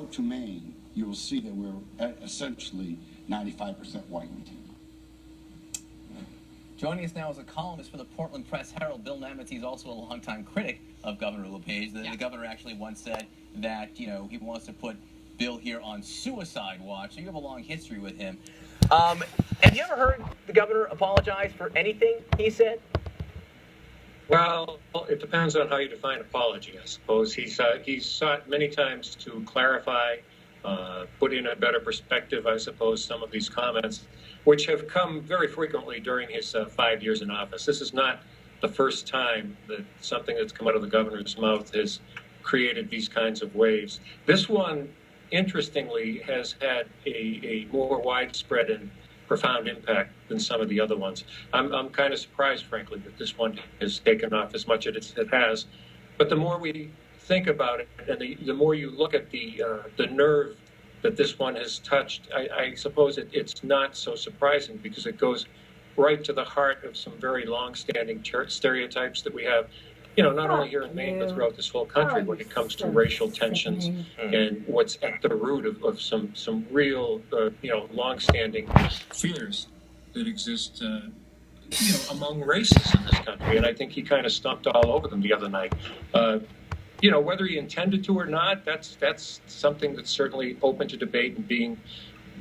go to Maine, you will see that we're essentially 95% white. Joining us now is a columnist for the Portland Press-Herald, Bill Nemitz. He's also a longtime critic of Governor LaPaige. The governor actually once said that, you know, he wants to put Bill here on suicide watch. So you have a long history with him. Have you ever heard the governor apologize for anything he said? Well, it depends on how you define apology, I suppose. He's sought many times to clarify, put in a better perspective, I suppose, some of these comments, which have come very frequently during his 5 years in office. This is not the first time that something that's come out of the governor's mouth has created these kinds of waves. This one, interestingly, has had a more widespread and profound impact than some of the other ones. I'm kind of surprised, frankly, that this one has taken off as much as it has. But the more we think about it, and the more you look at the nerve that this one has touched, I suppose it's not so surprising, because it goes right to the heart of some very long-standing stereotypes that we have, you know, not only here in Maine, but throughout this whole country when it comes to racial tensions and what's at the root of some real, you know, long-standing fears that exist, you know, among races in this country. And I think he kind of stomped all over them the other night. You know, whether he intended to or not, that's something that's certainly open to debate and being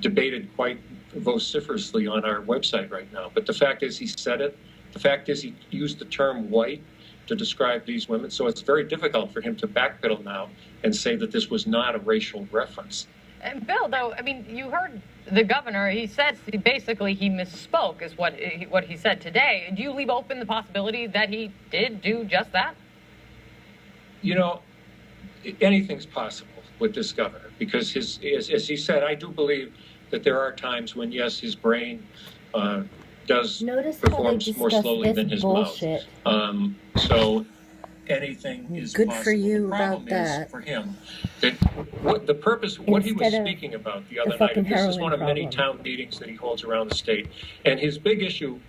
debated quite vociferously on our website right now. But the fact is he said it. The fact is he used the term white to describe these women. So it's very difficult for him to backpedal now and say that this was not a racial reference. And Bill, though, I mean, you heard the governor. He said basically he misspoke is what he said today. Do you leave open the possibility that he did do just that? You know, anything's possible with this governor, because as he said, I do believe that there are times when, yes, his brain does perform more slowly than his bullshit. mouth. So anything is good possible. for you the about that. For him, that what he was speaking about the other night, and this is one of many town meetings that he holds around the state, and his big issue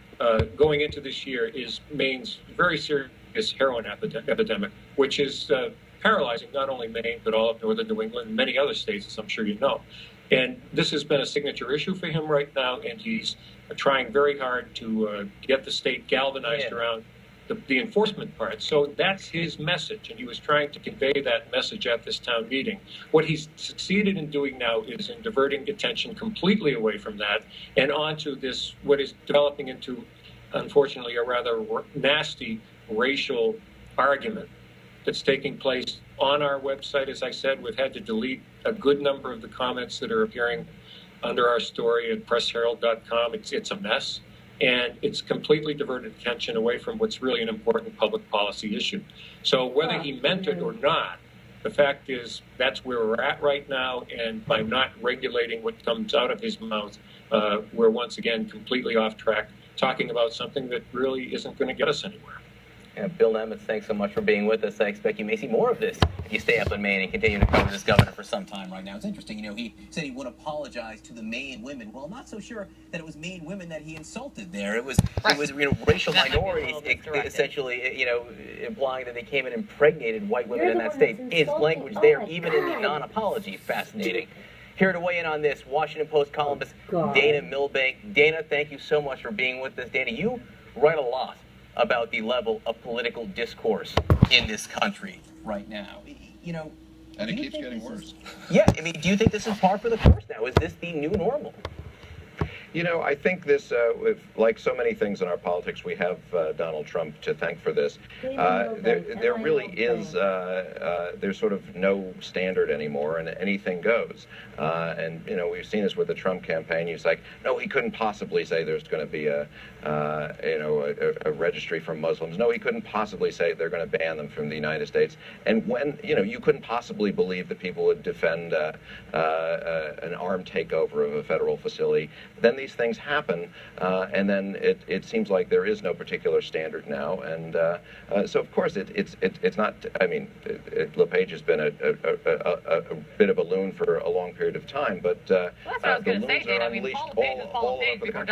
going into this year is Maine's very serious heroin epidemic, which is paralyzing not only Maine, but all of northern New England and many other states, as I'm sure you know. And this has been a signature issue for him right now, and he's trying very hard to get the state galvanized around the enforcement part. So that's his message, and he was trying to convey that message at this town meeting. What he's succeeded in doing now is in diverting attention completely away from that and onto this, what is developing into, unfortunately, a rather nasty racial argument that's taking place on our website. As I said, we've had to delete a good number of the comments that are appearing under our story at pressherald.com. It's a mess, and it's completely diverted attention away from what's really an important public policy issue. So whether he meant it or not, the fact is that's where we're at right now, and by not regulating what comes out of his mouth, we're once again completely off track, talking about something that really isn't going to get us anywhere. Yeah, Bill Nemitz, thanks so much for being with us. I expect you may see more of this if you stay up in Maine and continue to cover this governor for some time right now. It's interesting, you know, he said he would apologize to the Maine women. Well, I'm not so sure that it was Maine women that he insulted there. It was, you know, racial minorities, essentially, you know, implying that they came and impregnated white women in that state. His language there, even in the non-apology, fascinating. Here to weigh in on this, Washington Post columnist Dana Milbank. Dana, thank you so much for being with us. Dana, you write a lot about the level of political discourse in this country right now. You know, and it keeps getting worse. Yeah, I mean, do you think this is par for the course now? Is this the new normal? You know, I think this, like so many things in our politics, we have Donald Trump to thank for this. There really is, there's sort of no standard anymore, and anything goes. And, you know, we've seen this with the Trump campaign. He's like, no, he couldn't possibly say there's going to be a registry for Muslims. No, he couldn't possibly say they're going to ban them from the United States. And when, you know, you couldn't possibly believe that people would defend an armed takeover of a federal facility. Then these things happen, and then it seems like there is no particular standard now, and so of course it's not. I mean, LaPaige has been a bit of a loon for a long period of time, but well, that's what I was going to say, Dana. I mean, Paul LaPaige was Paul LaPaige before